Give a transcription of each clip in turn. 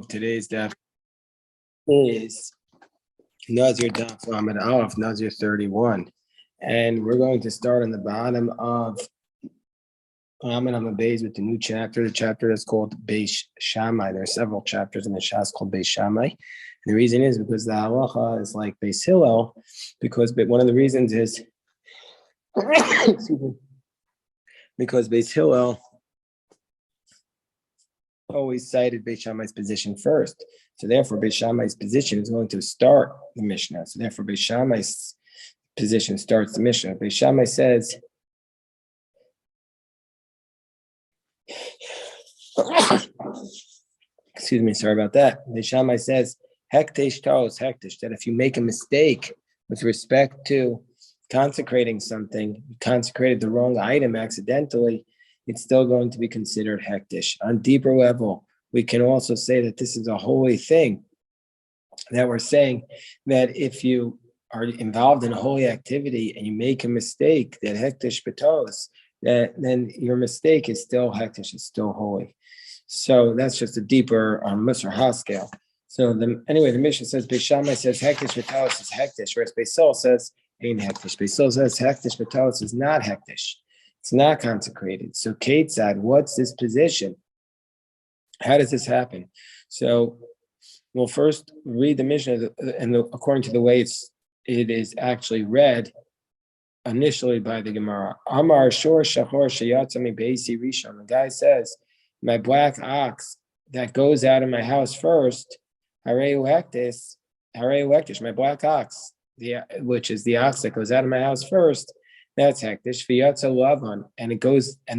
Today's daf is Nazir daf Lamed Aleph, Nazir 31. And we're going to start on the bottom of Lamed Beis with the new chapter, the chapter that's called Beis Shammai. There are several chapters in the Shas called Beis Shammai. And the reason is because the halacha is like Beis Hillel, because one of the reasons is because Beis Hillel always cited Beis Shammai's position first. So therefore, Beis Shammai's position is going to start the Mishnah. So therefore, Beis Shammai's position starts the Mishnah. Beis Shammai says, excuse me, sorry about that. Beis Shammai says, hektish taos hektish, that if you make a mistake with respect to consecrating something, you consecrated the wrong item accidentally, it's still going to be considered hektish. On deeper level, we can also say that this is a holy thing, that we're saying that if you are involved in a holy activity and you make a mistake, that hektish betos, that then your mistake is still hektish, it's still holy. So that's just a deeper Musar Haskell. So anyway, the Mishnah says, Beis Shammai says hektish betos is hektish, whereas Beis Hillel says ain't hektish. Beis Hillel says hektish betos is not hektish. It's not consecrated. So Kate said, what's this position? How does this happen? So we'll first read the Mishnah, and according to the way it is actually read initially by the Gemara. Amar shor shachor shayatzami beisi rishon. The guy says, my black ox that goes out of my house first, hareu hektish, my black ox, which is the ox that goes out of my house first, that's hektish. V'yatza lavan, and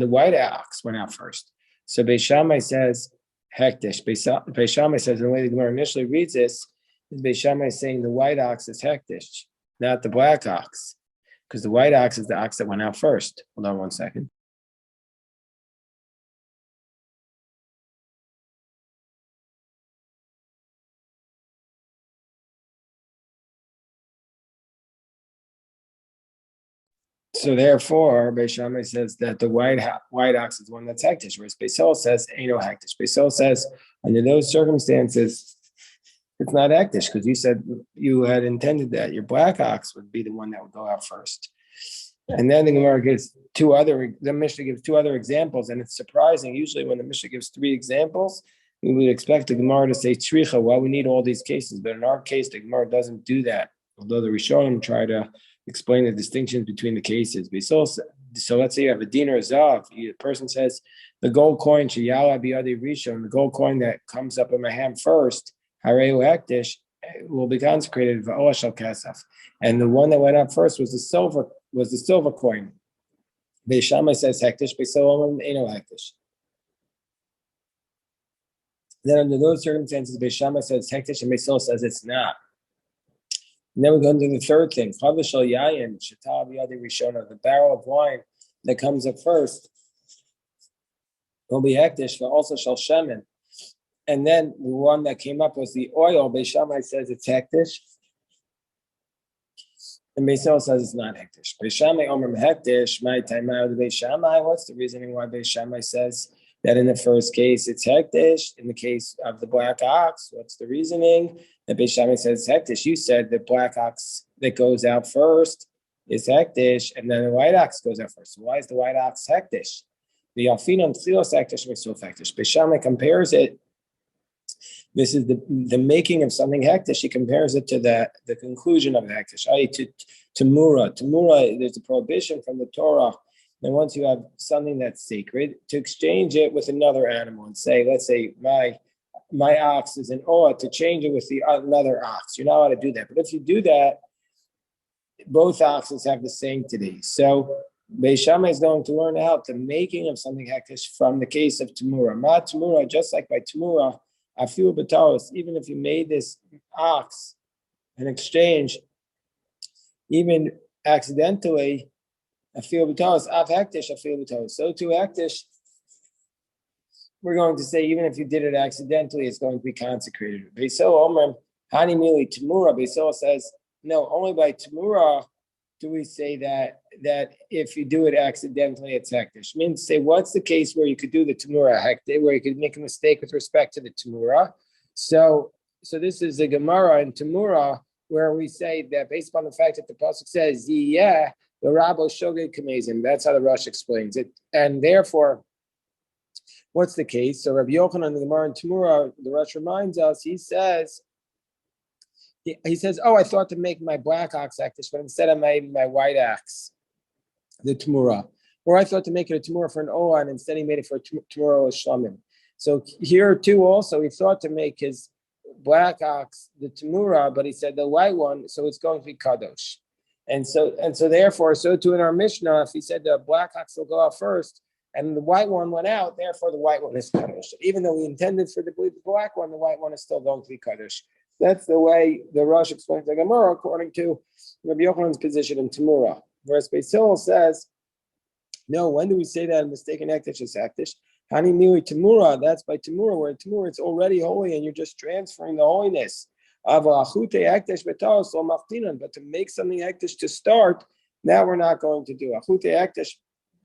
the white ox went out first. So Beis Shammai says hektish. Beis Shammai says, the way the Gemara initially reads this, is Beis Shammai saying the white ox is hektish, not the black ox, because the white ox is the ox that went out first. Hold on one second. So therefore, Beis Shammai says that the white ox is one that's hektish, whereas Beis Hillel says ain't no hektish. Beis Hillel says under those circumstances, it's not hektish because you said you had intended that your black ox would be the one that would go out first. And then the Gemara gives the Mishnah gives two other examples, and it's surprising. Usually, when the Mishnah gives three examples, we would expect the Gemara to say tzricha. Well, we need all these cases, but in our case, the Gemara doesn't do that. Although the Rishonim try to explain the distinctions between the cases. So let's say you have a dinar zav. The person says the gold coin sheyala biyadi rishon, the gold coin that comes up in my hand first, hareu hektish, will be consecrated v'olah shel kesef. And the one that went up first was the silver coin. Beis Shammai says hektish, Beis Hillel ain't no hektish. Then under those circumstances, Beis Shammai says hektish, and Beis Hillel says it's not. And then we go into the third thing. The barrel of wine that comes up first will be hektish, but also shall shemen. And then the one that came up was the oil. Beis Shammai says it's hektish, and Beis Hillel says it's not hektish. Beis Shammai omer hektish. My time out of Beis Shammai. What's the reasoning why Beis Shammai says that in the first case it's hektish? In the case of the black ox, what's the reasoning? That Beis Shammai says hektish. You said the black ox that goes out first is hektish, and then the white ox goes out first. So why is the white ox hektish? The alfinon tzilos hektish makes so hektish. Beis Shammai compares it. This is the making of something hektish. He compares it to the conclusion of the hektish. To Mura. There's a prohibition from the Torah. And once you have something that's sacred, to exchange it with another animal and say, let's say my ox is an oah, to change it with another ox. You're not allowed to do that. But if you do that, both oxes have the sanctity. So Beis Shammai is going to learn out the making of something hektish from the case of Tamura. Ma Tamura, just like by Tamura, afilu b'taos, even if you made this ox an exchange, even accidentally, afilu b'taos, av hektish, afilu b'taos. So too hektish, we're going to say even if you did it accidentally, it's going to be consecrated. Beis Hillel omer hani mili Tamura. Beis Hillel says no, only by Tamura do we say that if you do it accidentally, it's hektish. Means say what's the case where you could do the Tamura hektish, where you could make a mistake with respect to the Tamura. So this is a Gemara in Tamura where we say that based upon the fact that the pasuk says yeah, the Rabbo Shogeg Kamezim. That's how the Rush explains it, and therefore, what's the case? So Rabbi Yochanan in the Gemara in Tamura, the Rush reminds us. He says, oh, I thought to make my black ox actish, but instead I made my white ox, the Tamura. Or I thought to make it a Tamura for an Oah, and instead he made it for a Tamura Shlamim. So here too also, he thought to make his black ox the Tamura, but he said the white one, so it's going to be Kadosh. And so therefore, so too in our Mishnah, if he said the black ox will go out first, and the white one went out, therefore the white one is Kadosh. Even though we intended for the black one, the white one is still going to be Kadosh. That's the way the Rosh explains the Gemara according to Rabbi Yochanan's position in Tamura. Whereas Beis Hillel says, no, when do we say that a mistaken hektish is hektish? Hani mili Tamura, that's by Tamura, where Tamura it's already holy and you're just transferring the holiness of a achute hektish betos or maftinan. But to make something hektish to start, now we're not going to do achute hektish.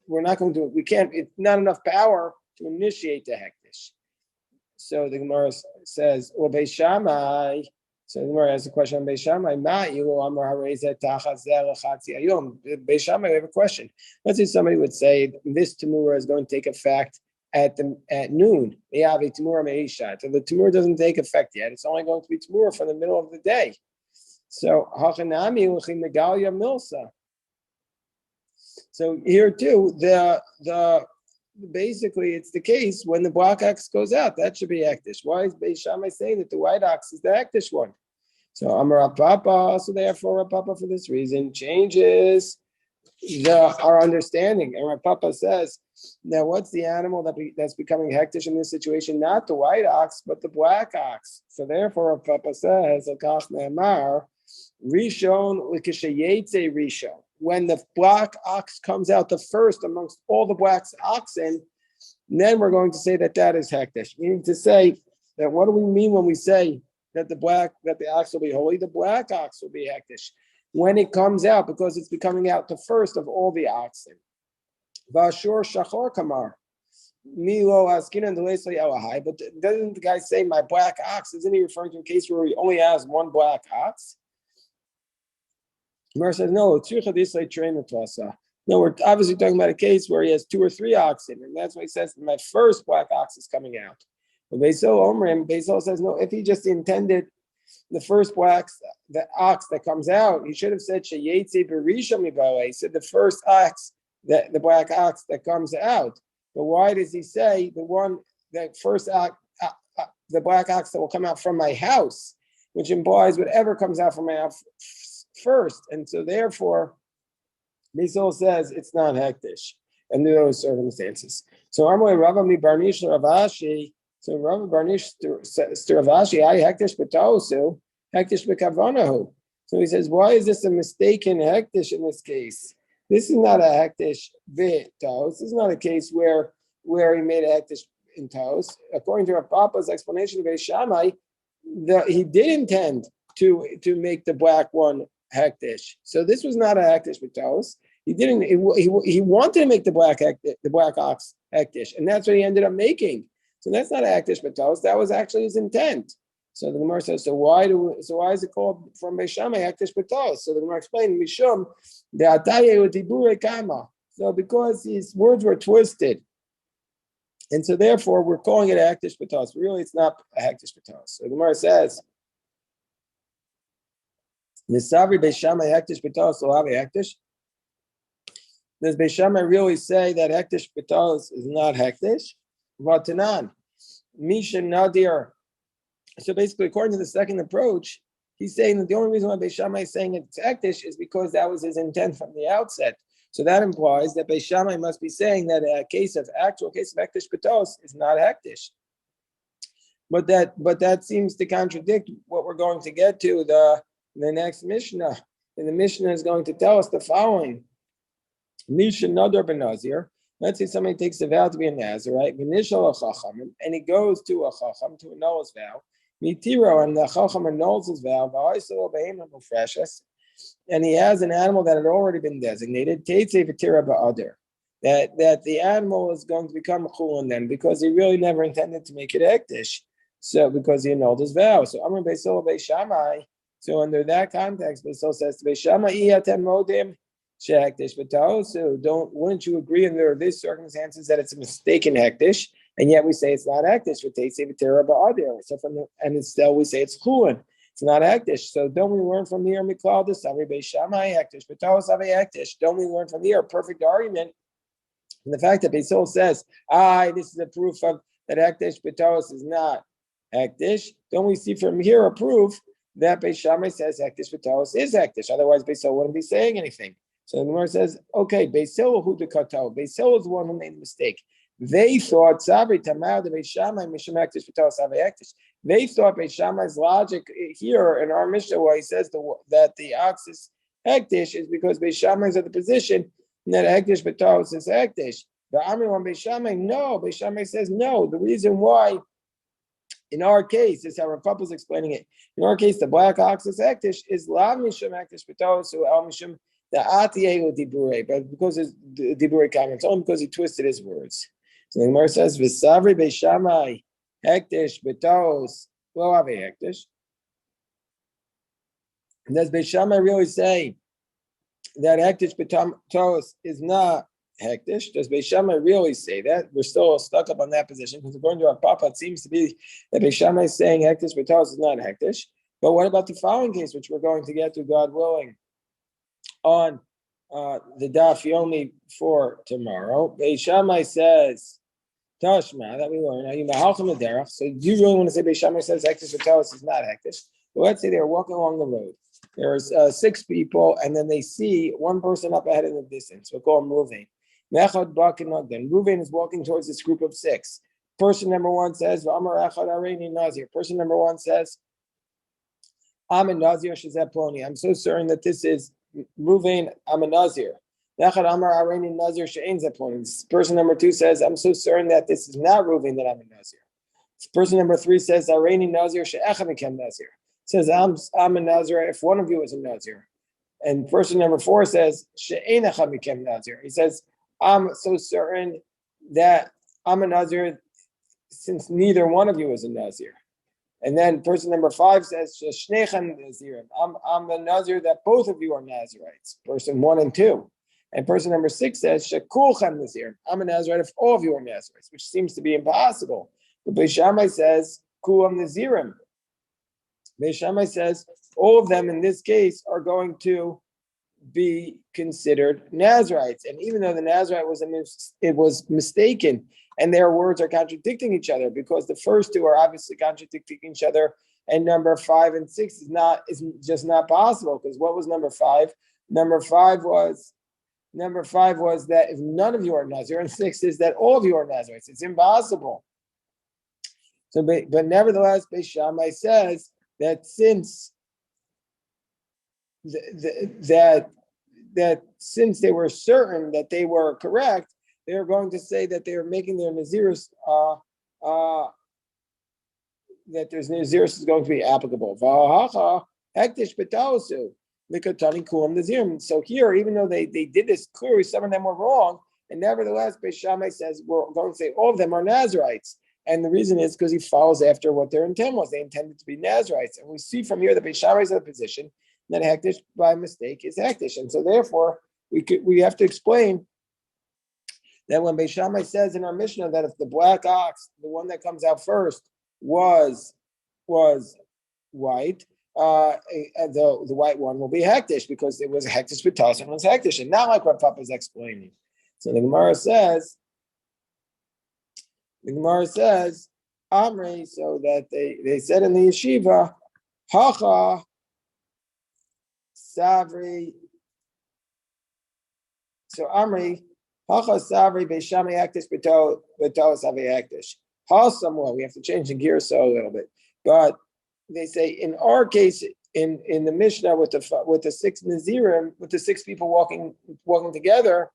We're not going to. We can't. It's not enough power to initiate the hektish. So the Gemara says, "Well, Beis Shammai." So the Gemara has a question on Beis Shammai. Beis Shammai, we have a question. Let's say somebody would say this Tamura is going to take effect at noon. The Tamura doesn't take effect yet. It's only going to be Tamura from the middle of the day. So milsa. So here too, the basically it's the case when the black ox goes out, that should be hektish. Why is Beis Shammai saying that the white ox is the hektish one? So Amar Papa, so therefore Papa for this reason changes our understanding. And Papa says, now what's the animal that's becoming hektish in this situation? Not the white ox, but the black ox. So therefore Papa says, Akach Ne'amar, Rishon L'kishayetze Rishon. When the black ox comes out the first amongst all the black oxen, then we're going to say that is hektish. Meaning to say that what do we mean when we say that the ox will be holy? The black ox will be hektish when it comes out, because it's becoming out the first of all the oxen. Vashur shachor kamar. Milo askinan delesli elahai. But doesn't the guy say my black ox? Isn't he referring to a case where he only has one black ox? Gemara says, no, we're obviously talking about a case where he has 2 or 3 oxen, and that's why he says my first black ox is coming out. But Beis Hillel says, no, if he just intended the first the ox that comes out, he should have said Sheyetze Berisha Mibawe. He said the first ox, the black ox that comes out. But why does he say the first ox, the black ox that will come out from my house, which implies whatever comes out from my house first? And so therefore, Beis Hillel says it's not hektish under those circumstances. So Amalei Rava mi Barnish Ravashi. So Rava Barnish to Ravashi, I hektish b'tosu, hektish b'kavanahu. So he says, why is this a mistaken hektish in this case? This is not a hektish b'tos. This is not a case where he made a hektish in tos. According to Rav Papa's explanation of Beis Shammai, he did intend to make the black one hektish. So this was not a hektish b'tos. He didn't. He wanted to make the black ox hektish, and that's what he ended up making. So that's not a hektish b'tos. That was actually his intent. So the Gemara says, so why is it called from Beis Shammai hektish b'tos? So the Gemara explained, Mishum the ataye u'dibure kama. So because his words were twisted, and so therefore we're calling it a hektish b'tos. Really, it's not a hektish b'tos. So the Gemara says, Nisavri Beis Shammai hektish b'tos lo have hektish. Does Beis Shammai really say that hektish b'tos is not hektish? Vatanan, Misha Nazir. So basically, according to the second approach, he's saying that the only reason why Beis Shammai is saying it's hektish is because that was his intent from the outset. So that implies that Beis Shammai must be saying that a actual case of hektish b'tos is not hektish. But that seems to contradict what we're going to get to the next Mishnah. And the Mishnah is going to tell us the following: Misha Nadar ben Nazir. Let's say somebody takes a vow to be a Nazirite, and he goes to a Chacham to annul his vow. Mitiro, and the Chacham annuls his vow, and he has an animal that had already been designated, that the animal is going to become chulin then, because he really never intended to make it hektish. So because he annulled his vow. So Amar Beisol Beishamai. So under that context, Beisol says to Beishamai, Iyatem Modim Shehektish B'Tao. So wouldn't you agree under these circumstances that it's a mistaken hektish, and yet we say it's not hektish for Teitze V'Tera Ba'adir. So and instead we say it's chulin. It's not hektish. So don't we learn from here Miklal the Savri Beishamai hektish B'Tao Savri hektish? Don't we learn from here a perfect argument? And the fact that Beisol says, this is a proof of that hektish B'Tao is not hektish. Don't we see from here a proof that Beis Shammai says hektish B'Tao is hektish? Otherwise, Beisol wouldn't be saying anything. So the Gemara says, okay, Beisol hu dekato. Beisol is the one who made the mistake. They thought Sabri Tamar the Beis Shammai Mishum hektish B'Tao Savei hektish. They thought Beis Shammai's logic here in our Mishnah, where he says that the ox is hektish, is because Beis Shammai is at the position that hektish B'Tao is hektish. The Amri on Beis Shammai, no. Beis Shammai says no. The reason why, in our case, this is how Rav Papa is explaining it. In our case, the black ox is hektish is lav mishum hektish B'Tao, so el mishum the atiyeh diburei, but because it's diburei comments, only because he twisted his words. So the Gemara says, "V'savri Beis Shammai hektish B'Tao lo ave hektish." Does Beis Shammai really say that hektish B'Tao is not hektish? Does Beis Shammai really say that? We're still stuck up on that position because according to our Papa, it seems to be that Beis Shammai is saying hektish B'Tao is not hektish. But what about the following case, which we're going to get to, God willing, on the daf yomi for tomorrow? Beis Shammai says, Tashma, that we learn. So do you really want to say Beis Shammai says hektish B'Tao is not hektish? But let's say they're walking along the road. There's 6 people, and then they see one person up ahead in the distance. We'll call him Ruvain. Ruvain is walking towards this group of 6. Person number 1 says, Nazir. Person number 1 says, I'm a Nazir Shazeh Ploni. I'm so certain that this is Ruvain, I'm a Nazir. Person number 2 says, I'm so certain that this is not Ruvain, that I'm a Nazir. Person number 3 says, Nazir Nazir. Says, I'm a Nazir if one of you is a Nazir. And person number 4 says, Nazir. He says, I'm so certain that I'm a Nazir since neither one of you is a Nazir. And then person number 5 says, I'm a Nazir that both of you are Nazirites. Person 1 and 2. And person number 6 says, Nazir. I'm a Nazirite if all of you are Nazirites, which seems to be impossible. But Beis Shammai says, Kulam Nazirim. Beis Shammai says all of them in this case are going to be considered Nazirites, and even though the Nazirite was mistaken, and their words are contradicting each other because the first 2 are obviously contradicting each other, and number 5 and 6 is just not possible. Because what was number 5? Number 5 was that if none of you are Nazir, and 6 is that all of you are Nazirites. It's impossible. So, but nevertheless, Beis Shammai says that since that since they were certain that they were correct, they are going to say that they are making their Nazirus that their Nazirus is going to be applicable. So here, even though they did this clearly, some of them were wrong, and nevertheless, Beis Shammai says we're going to say all of them are Nazirites. And the reason is because he follows after what their intent was. They intended to be Nazirites. And we see from here that Beis Shammai is in a position that hektish by mistake is hektish. And so therefore, we have to explain that when Beis Shammai says in our Mishnah that if the black ox, the one that comes out first, was white, the white one will be hektish because it was a hektish B'Tao and was hektish. And not like what Papa is explaining. So the Gemara says, Amri, so that they said in the yeshiva, Hacha Savri. So Amri, Hacha Savri Beis Shammai hektish B'Tao Savri hektish. Somewhat we have to change the gear so a little bit, but they say in our case in the Mishnah with the 6 Nazirim, with the 6 people walking together,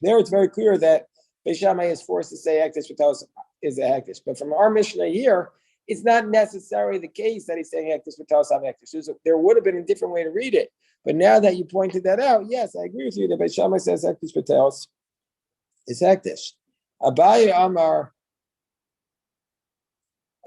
there it's very clear that Beis Shammai is forced to say hektish B'Tao is a hektish. But from our Mishnah here, it's not necessarily the case that he's saying hektish B'Tao Savri hektish. There would have been a different way to read it. But now that you pointed that out, yes, I agree with you that Beis Shammai says hektish B'Tao is hektish. Abaye Amar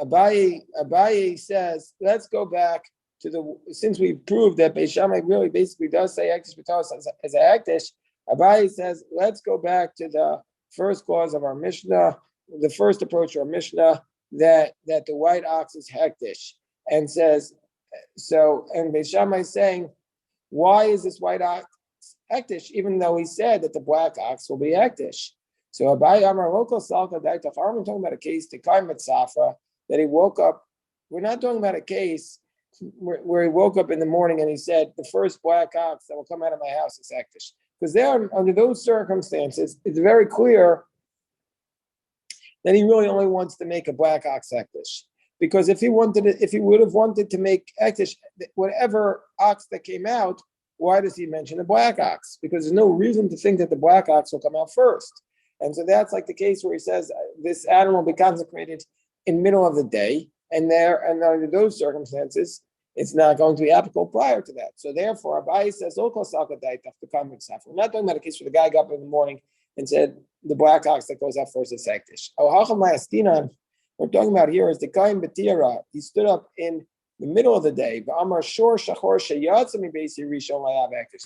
Abaye says, let's go back to since we proved that Beis Shammai really basically does say Hektish B'Talos as a Hektish. Abaye says, let's go back to the first clause of our Mishnah, the first approach to our Mishnah, that the white ox is Hektish, and says, and Beis Shammai is saying, why is this white ox Hektish, even though he said that the black ox will be Hektish? So Abaye Amar Local Salka Daitach. I'm talking about a case to Kaimat Safra that he woke up. We're not talking about a case where he woke up in the morning and he said, the first black ox that will come out of my house is Hektish. Because there, under those circumstances, it's very clear that he really only wants to make a black ox Hektish. Because if he would have wanted to make Hektish, whatever ox that came out, why does he mention the black ox? Because there's no reason to think that the black ox will come out first. And so that's like the case where he says this animal will be consecrated in middle of the day, and under those circumstances, it's not going to be applicable prior to that. So therefore, Abaye says, we're not talking about a case where the guy got up in the morning and said the black ox that goes out first is Hektish. We're talking about here is the Kaim Betira. He stood up in the middle of the day. He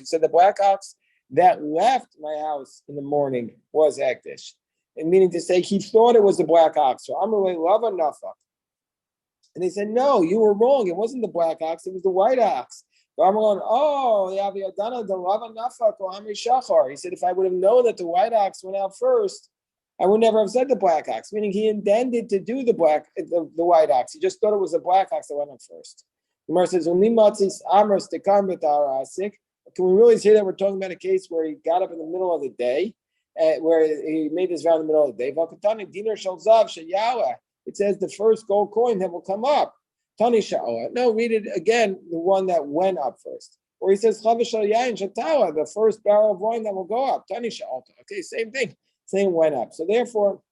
said the black ox that left my house in the morning was Hektish. And meaning to say, he thought it was the black ox. So Amalei Lava Nafa. And they said, no, you were wrong. It wasn't the black ox, it was the white ox. So I'm going, he said, if I would have known that the white ox went out first, I would never have said the black ox, meaning he intended to do the white ox. He just thought it was the black ox that went out first. The Gemara says, can we really say that we're talking about a case where he got up in the middle of the day, where he made this vow in the middle of the day? It says the first gold coin that will come up. Tani Sha'ala. No, read it again, the one that went up first. Or he says, the first barrel of wine that will go up. Tani Sha'ala. Okay, same thing. Same went up. So therefore,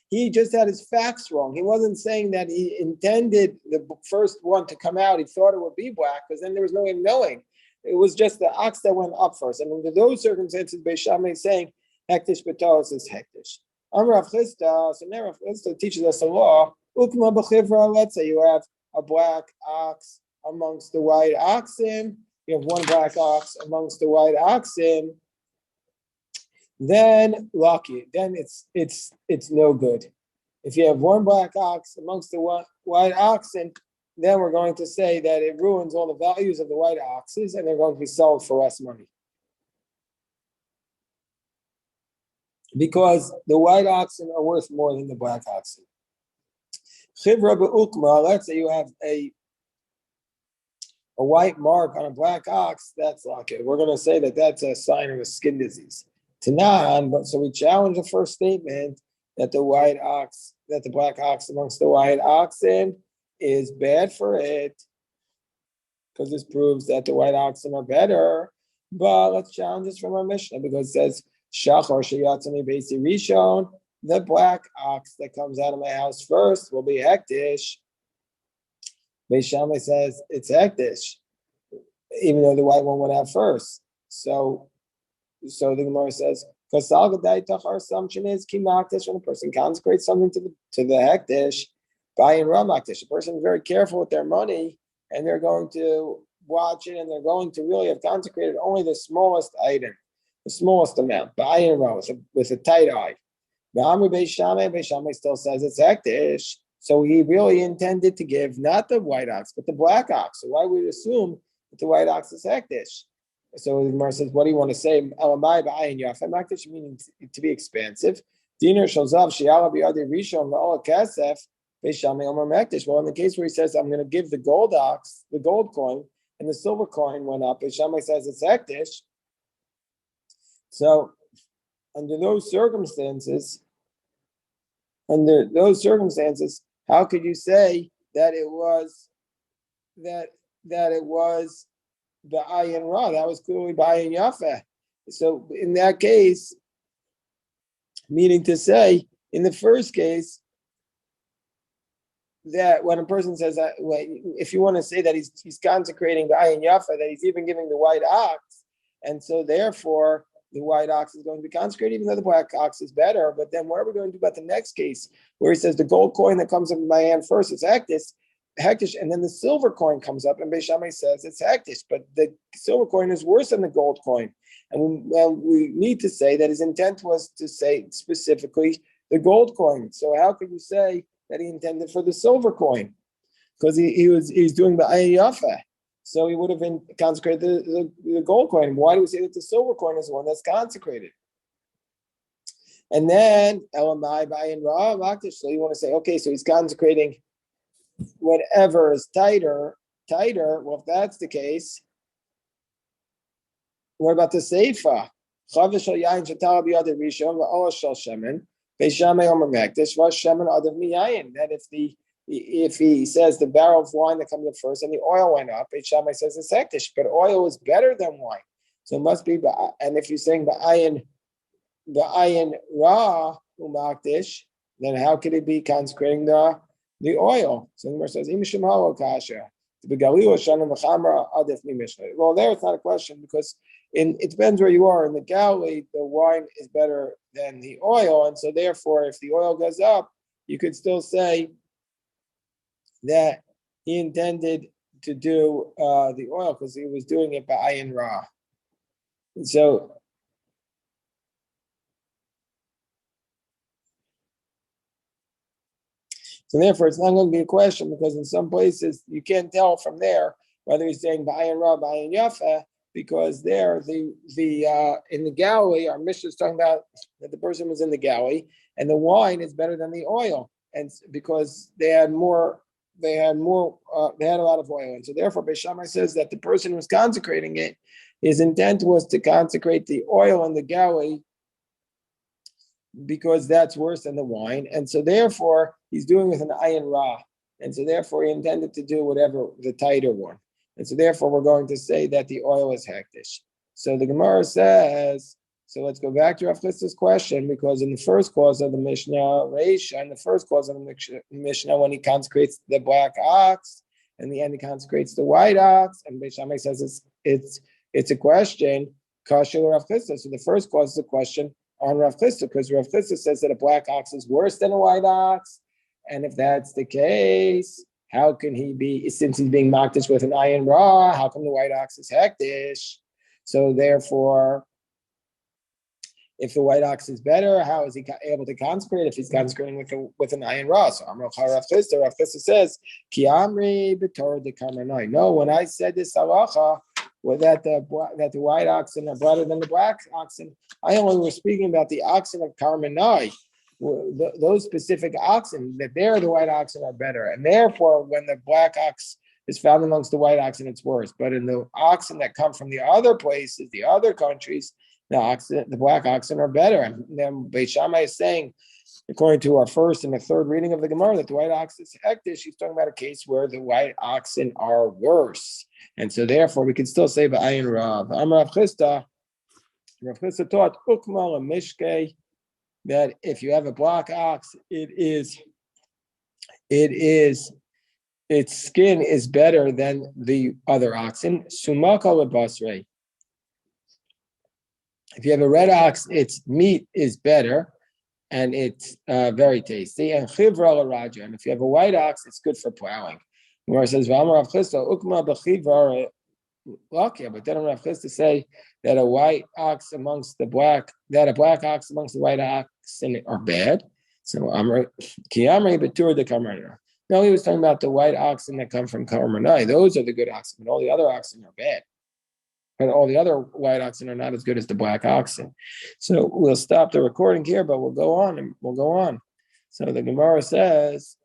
he just had his facts wrong. He wasn't saying that he intended the first one to come out. He thought it would be black, because then there was no way of knowing. It was just the ox that went up first. And under those circumstances, Beis Shammai is saying, Hektish B'Talos is Hektish. Rav Chisda, so now Rav Chisda teaches us a law. Ukma b'chivra. Let's say you have a black ox amongst the white oxen. You have one black ox amongst the white oxen. Then lucky. Then it's no good. If you have one black ox amongst the white oxen, then we're going to say that it ruins all the values of the white oxes, and they're going to be sold for less money. Because the white oxen are worth more than the black oxen. Chivra be'ukma, let's say you have a white mark on a black ox, that's lucky. We're going to say that that's a sign of a skin disease. Tanan, but so we challenge the first statement that the black ox amongst the white oxen is bad for it, because this proves that the white oxen are better. But let's challenge this from our Mishnah, because it says, Shachar sheyatzani beisi rishon, the black ox that comes out of my house first will be Hektish. Beis Shammai says it's Hektish, even though the white one went out first. So the Gemara says, our assumption is kimaktish, when a person consecrates something to the Hektish, buy in Ramaktish. A person is very careful with their money, and they're going to watch it, and they're going to really have consecrated only the smallest item, the smallest amount, buy in Ram with a tight eye. The Amr Beis Shammai still says it's Hektish, so he really intended to give not the white ox, but the black ox. So why would we assume that the white ox is Hektish? So the Gemara says, what do you want to say? Elamai ba'ayin yafem Hektish, meaning to be expansive. Dinar shalzav shi'ala b'yadi rishon la'ol kesef Beis Shammai omer Hektish. Well, in the case where he says, I'm going to give the gold ox, the gold coin, and the silver coin went up, Beis Shammai says it's Hektish. So under those circumstances, how could you say that it was Ba'ayin Ra? That was clearly Ba'ayin Yafeh. So in that case, meaning to say, in the first case, that when a person says that, if you want to say that he's consecrating Ba'ayin Yafeh, that he's even giving the white ox, and so therefore the white ox is going to be consecrated, even though the black ox is better. But then what are we going to do about the next case where he says the gold coin that comes in my hand first is hektish, and then the silver coin comes up, and Beis Shammai says it's hektish, but the silver coin is worse than the gold coin. And we need to say that his intent was to say specifically the gold coin. So how could you say that he intended for the silver coin? Because he's doing the ayin yafa. So he would have been consecrated the gold coin. Why do we say that the silver coin is the one that's consecrated? And then elamai b'ayin ra makdish. So you want to say, okay, so he's consecrating whatever is tighter. Well, if that's the case, what about the seifa? Chavish shel yayin shetal b'yad rishon va'ol shel shemen Beis Shammai omer makdish v'shemen adav miyayin. That if he says the barrel of wine that comes up first and the oil went up, Beis Shammai says it's hektish, but oil is better than wine. So it must be, and if you're saying ba'ayin ra umakdish, then how could it be consecrating the oil? So the Gemara says, Imishim halo kasha. Well, there it's not a question because it depends where you are. In the Galilee, the wine is better than the oil, and so therefore, if the oil goes up, you could still say that he intended to do the oil because he was doing it by ayin ra. And so therefore, it's not going to be a question because in some places you can't tell from there whether he's saying by ayin ra, by ayin yafa, because there the in the Galilee, our Mishnah is talking about that the person was in the Galilee and the wine is better than the oil, and because they had a lot of oil, and so therefore Beis Shammai says that the person who was consecrating it, his intent was to consecrate the oil in the Galilee because that's worse than the wine, and so therefore he's doing with an ayin ra, and so therefore he intended to do whatever the tighter one, and so therefore we're going to say that the oil is hektish. So the Gemara says. So let's go back to Rav Chisda's question, because in the first clause of the Mishnah, Reisha, in the first clause of the Mishnah, when he consecrates the black ox, and the end he consecrates the white ox, and Beis Shammai says it's a question, Kasha Rav Chisda. So the first clause is a question on Rav Chisda, because Rav Chisda says that a black ox is worse than a white ox, and if that's the case, how can he be, since he's being makdish with an ayin ra, how come the white ox is hektish? So therefore, if the white ox is better, how is he able to consecrate if he's consecrating with an ayin ra? So Rav Chisda says, Ki amri b'torah de karmanai. No, when I said this halacha, that the white oxen are better than the black oxen, I only was speaking about the oxen of karmanai, those specific oxen, that there the white oxen are better, and therefore when the black ox is found amongst the white oxen, it's worse. But in the oxen that come from the other places, the other countries, the black oxen are better. And then Beis Shammai is saying, according to our first and the third reading of the Gemara, that the white ox is hektish. He's talking about a case where the white oxen are worse. And so therefore we can still say ba'ayin rav. Rav Chisda taught ukmal and mishke that if you have a black ox, its skin is better than the other oxen. Sumaka lebasrei. If you have a red ox, its meat is better, and it's very tasty. And chivra l'raja. And if you have a white ox, it's good for plowing. Where it says, "V'amar Rav Chisda ukma b'chivra lakia," but then Rav Chisda say that a black ox amongst the white oxen are bad. So ki amri b'tur de karmanai. No, he was talking about the white oxen that come from karmanai. Those are the good oxen, but all the other oxen are bad. And all the other white oxen are not as good as the black oxen. So we'll stop the recording here, but we'll go on. So the Gemara says,